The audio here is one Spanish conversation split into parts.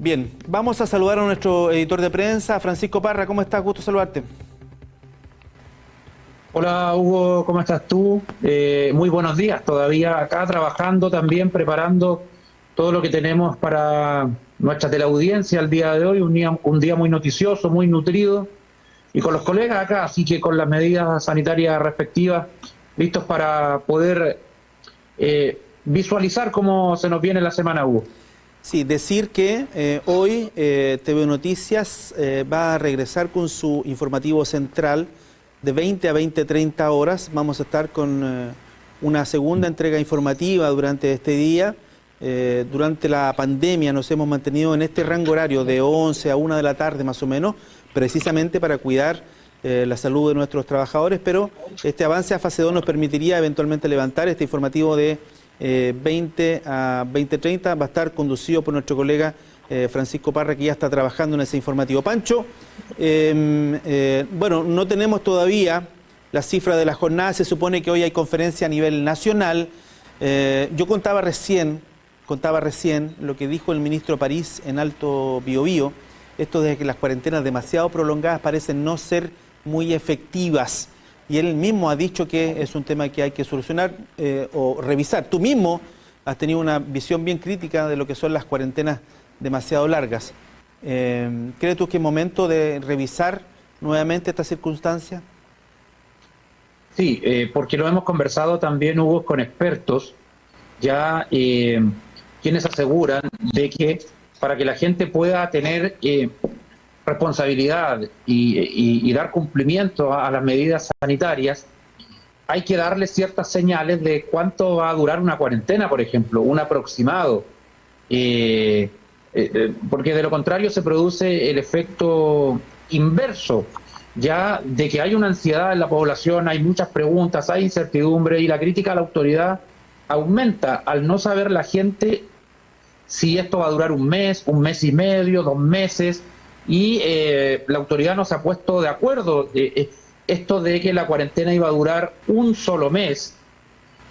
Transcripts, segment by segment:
Bien, vamos a saludar a nuestro editor de prensa, Francisco Parra. ¿Cómo estás? Gusto saludarte. Hola Hugo, ¿cómo estás tú? Muy buenos días, todavía acá trabajando también, preparando todo lo que tenemos para nuestra teleaudiencia el día de hoy, un día muy noticioso, muy nutrido, y con los colegas acá, así que con las medidas sanitarias respectivas, listos para poder visualizar cómo se nos viene la semana, Hugo. Sí, decir que hoy TV Noticias va a regresar con su informativo central de 20 a 20:30 horas. Vamos a estar con una segunda entrega informativa durante este día. Durante la pandemia nos hemos mantenido en este rango horario de 11 a 1 de la tarde más o menos, precisamente para cuidar la salud de nuestros trabajadores, pero este avance a fase 2 nos permitiría eventualmente levantar este informativo de 20 a 20:30. Va a estar conducido por nuestro colega Francisco Parra, que ya está trabajando en ese informativo. Pancho, bueno, no tenemos todavía la cifra de la jornada. Se supone que hoy hay conferencia a nivel nacional. Yo contaba recién lo que dijo el ministro París en Alto Biobío, esto de que las cuarentenas demasiado prolongadas parecen no ser muy efectivas. Y él mismo ha dicho que es un tema que hay que solucionar o revisar. Tú mismo has tenido una visión bien crítica de lo que son las cuarentenas demasiado largas. ¿Crees tú que es momento de revisar nuevamente esta circunstancia? Sí, porque lo hemos conversado también, Hugo, con expertos, ya quienes aseguran de que para que la gente pueda tener responsabilidad y dar cumplimiento a las medidas sanitarias, hay que darle ciertas señales de cuánto va a durar una cuarentena, por ejemplo, un aproximado, porque de lo contrario se produce el efecto inverso, ya de que hay una ansiedad en la población, hay muchas preguntas, hay incertidumbre y la crítica a la autoridad aumenta al no saber la gente si esto va a durar un mes y medio, 2 meses, y la autoridad no se ha puesto de acuerdo. Esto de que la cuarentena iba a durar un solo mes,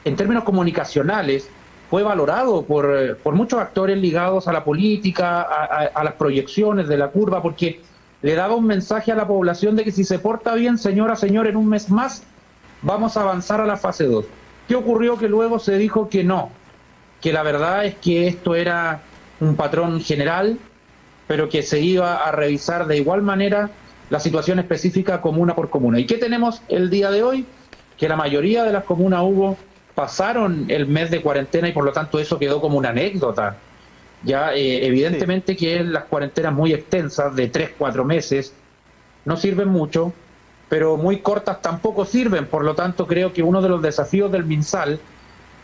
en términos comunicacionales, fue valorado por muchos actores ligados a la política, a las proyecciones de la curva, porque le daba un mensaje a la población de que si se porta bien, señora, señor, en un mes más vamos a avanzar a la fase 2. ¿Qué ocurrió? Que luego se dijo que no, que la verdad es que esto era un patrón general, pero que se iba a revisar de igual manera la situación específica comuna por comuna. ¿Y qué tenemos el día de hoy? Que la mayoría de las comunas, Hugo, pasaron el mes de cuarentena y por lo tanto eso quedó como una anécdota. Ya evidentemente sí, que las cuarentenas muy extensas de 3-4 meses no sirven mucho, pero muy cortas tampoco sirven. Por lo tanto, creo que uno de los desafíos del MinSal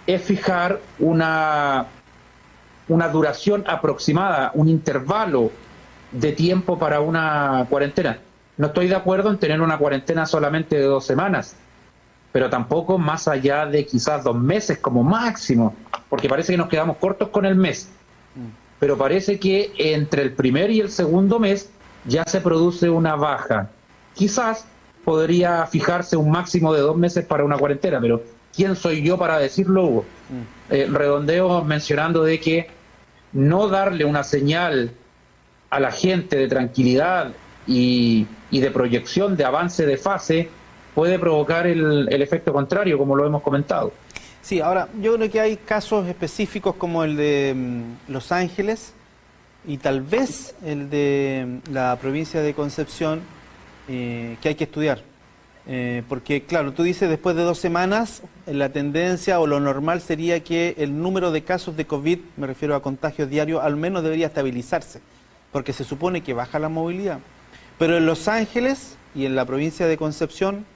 es fijar una duración aproximada, un intervalo de tiempo para una cuarentena. No estoy de acuerdo en tener una cuarentena solamente de 2 semanas, pero tampoco más allá de quizás 2 meses como máximo, porque parece que nos quedamos cortos con el mes. Pero parece que entre el primer y el segundo mes ya se produce una baja. Quizás podría fijarse un máximo de 2 meses para una cuarentena, pero ¿quién soy yo para decirlo, Hugo? Redondeo mencionando de que no darle una señal a la gente de tranquilidad y de proyección de avance de fase puede provocar el efecto contrario, como lo hemos comentado. Sí, ahora, yo creo que hay casos específicos como el de Los Ángeles y tal vez el de la provincia de Concepción que hay que estudiar. Porque, claro, tú dices después de 2 semanas, la tendencia o lo normal sería que el número de casos de COVID, me refiero a contagios diarios, al menos debería estabilizarse, porque se supone que baja la movilidad. Pero en Los Ángeles y en la provincia de Concepción,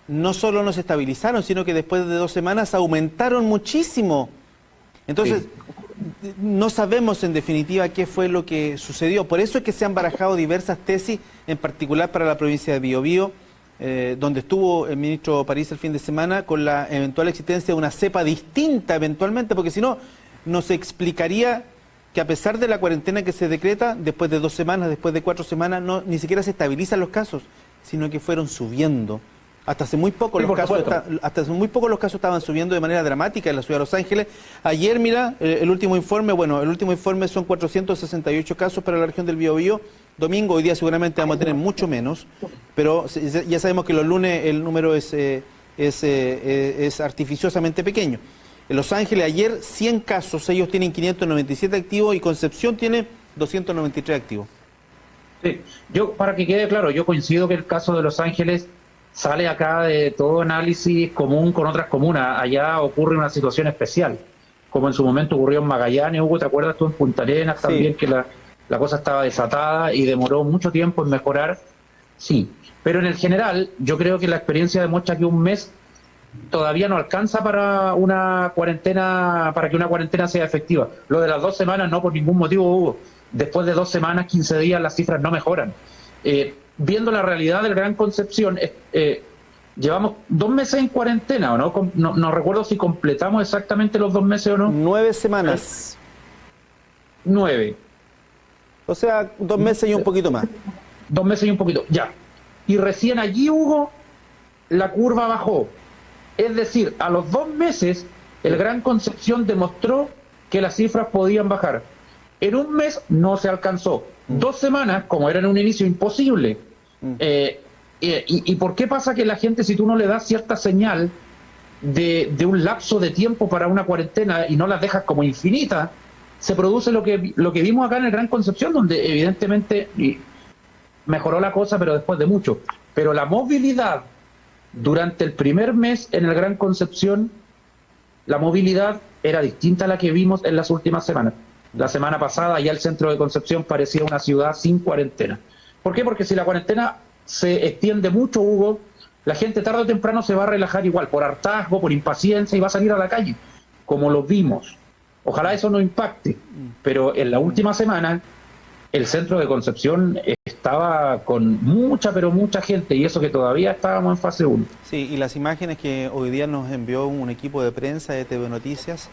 no solo no se estabilizaron, sino que después de 2 semanas aumentaron muchísimo. Entonces, sí, no sabemos en definitiva qué fue lo que sucedió. Por eso es que se han barajado diversas tesis, en particular para la provincia de Biobío, donde estuvo el ministro París el fin de semana, con la eventual existencia de una cepa distinta eventualmente, porque si no, nos explicaría que a pesar de la cuarentena que se decreta, después de 2 semanas, después de 4 semanas, ni siquiera se estabilizan los casos, sino que fueron subiendo. Hasta hace muy poco Sí, los por casos supuesto. hasta hace muy poco los casos estaban subiendo de manera dramática en la ciudad de Los Ángeles. Ayer, mira, el último informe, bueno, el último informe son 468 casos para la región del Biobío. Domingo, hoy día seguramente vamos a tener mucho menos, pero ya sabemos que los lunes el número es artificiosamente pequeño. En Los Ángeles ayer 100 casos, ellos tienen 597 activos y Concepción tiene 293 activos. Sí. Yo, para que quede claro, yo coincido que el caso de Los Ángeles sale acá de todo análisis común con otras comunas. Allá ocurre una situación especial, como en su momento ocurrió en Magallanes. Hugo, ¿te acuerdas tú en Punta Arenas también, que la cosa estaba desatada y demoró mucho tiempo en mejorar? Sí, pero en el general yo creo que la experiencia demuestra que un mes todavía no alcanza para una cuarentena, para que una cuarentena sea efectiva. Lo de las 2 semanas no, por ningún motivo, Hugo. Después de 2 semanas, 15 días, las cifras no mejoran. Viendo la realidad del Gran Concepción, llevamos 2 meses en cuarentena, ¿o no? No recuerdo si completamos exactamente los 2 meses o no. 9 semanas. 9. O sea, 2 meses y un poquito más. 2 meses y un poquito, ya. Y recién allí, Hugo, la curva bajó. Es decir, a los 2 meses, el Gran Concepción demostró que las cifras podían bajar. En un mes no se alcanzó. 2 semanas, como era en un inicio imposible. ¿Y por qué pasa que la gente, si tú no le das cierta señal de un lapso de tiempo para una cuarentena y no las dejas como infinita, se produce lo que vimos acá en el Gran Concepción, donde evidentemente mejoró la cosa, pero después de mucho. Pero la movilidad durante el primer mes en el Gran Concepción, la movilidad era distinta a la que vimos en las últimas semanas. La semana pasada ya el centro de Concepción parecía una ciudad sin cuarentena. ¿Por qué? Porque si la cuarentena se extiende mucho, Hugo, la gente tarde o temprano se va a relajar igual, por hartazgo, por impaciencia, y va a salir a la calle, como lo vimos. Ojalá eso no impacte, pero en la última semana el centro de Concepción estaba con mucha, pero mucha gente, y eso que todavía estábamos en fase 1. Sí, y las imágenes que hoy día nos envió un equipo de prensa de TV Noticias,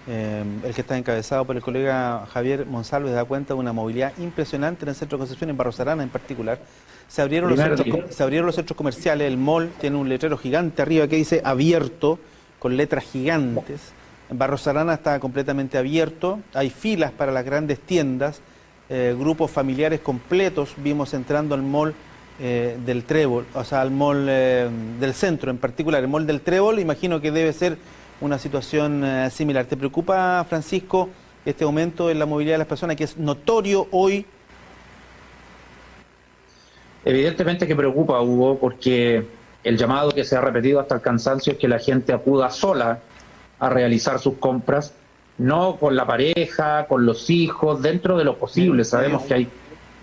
el que está encabezado por el colega Javier Monsalves, da cuenta de una movilidad impresionante en el centro de Concepción, en Barros Arana en particular. Se abrieron los centros comerciales, el mall tiene un letrero gigante arriba que dice abierto, con letras gigantes. En Barros Arana está completamente abierto, hay filas para las grandes tiendas, grupos familiares completos vimos entrando al mall del Trébol, o sea, al mall del centro en particular. El mall del Trébol, imagino que debe ser una situación similar. ¿Te preocupa, Francisco, este aumento en la movilidad de las personas que es notorio hoy? Evidentemente que preocupa, Hugo, porque el llamado que se ha repetido hasta el cansancio es que la gente acuda sola a realizar sus compras, no con la pareja, con los hijos, dentro de lo posible. Sabemos que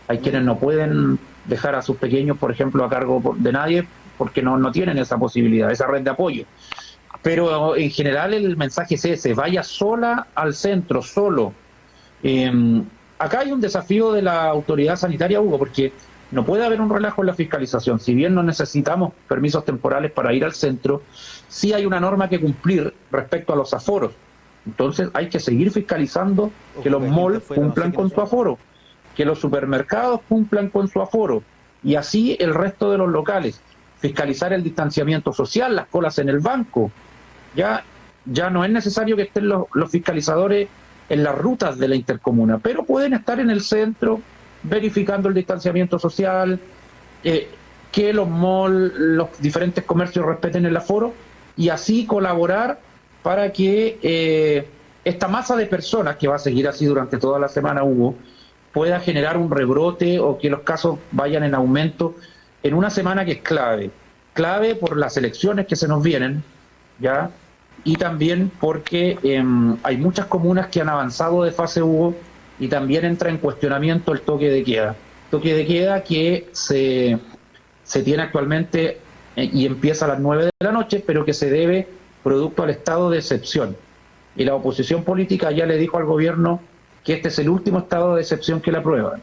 hay quienes no pueden dejar a sus pequeños, por ejemplo, a cargo de nadie, porque no tienen esa posibilidad, esa red de apoyo. Pero en general el mensaje es ese: vaya sola al centro, solo. Acá hay un desafío de la autoridad sanitaria, Hugo, porque no puede haber un relajo en la fiscalización. Si bien no necesitamos permisos temporales para ir al centro, sí hay una norma que cumplir respecto a los aforos. Entonces hay que seguir fiscalizando que los malls cumplan con su aforo, que los supermercados cumplan con su aforo, y así el resto de los locales. Fiscalizar el distanciamiento social, las colas en el banco. Ya no es necesario que estén los fiscalizadores en las rutas de la intercomuna, pero pueden estar en el centro verificando el distanciamiento social, que los malls, los diferentes comercios respeten el aforo, y así colaborar para que esta masa de personas, que va a seguir así durante toda la semana, Hugo, pueda generar un rebrote o que los casos vayan en aumento en una semana que es clave por las elecciones que se nos vienen, ¿ya? Y también porque hay muchas comunas que han avanzado de fase, Hugo, y también entra en cuestionamiento el toque de queda. Toque de queda que se tiene actualmente y empieza a las 9 de la noche, pero que se debe producto al estado de excepción. Y la oposición política ya le dijo al gobierno que este es el último estado de excepción que le aprueban.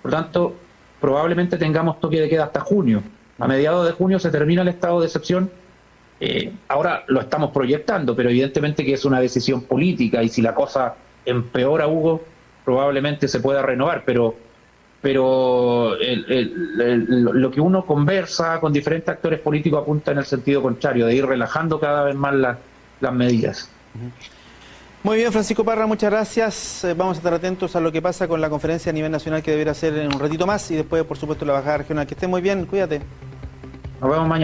Por tanto, probablemente tengamos toque de queda hasta junio. A mediados de junio se termina el estado de excepción. Ahora lo estamos proyectando, pero evidentemente que es una decisión política, y si la cosa empeora, Hugo, probablemente se pueda renovar, pero pero lo que uno conversa con diferentes actores políticos apunta en el sentido contrario, de ir relajando cada vez más las medidas. Muy bien, Francisco Parra, muchas gracias. Vamos a estar atentos a lo que pasa con la conferencia a nivel nacional que deberá ser en un ratito más y después, por supuesto, la bajada regional. Que esté muy bien, cuídate. Nos vemos mañana.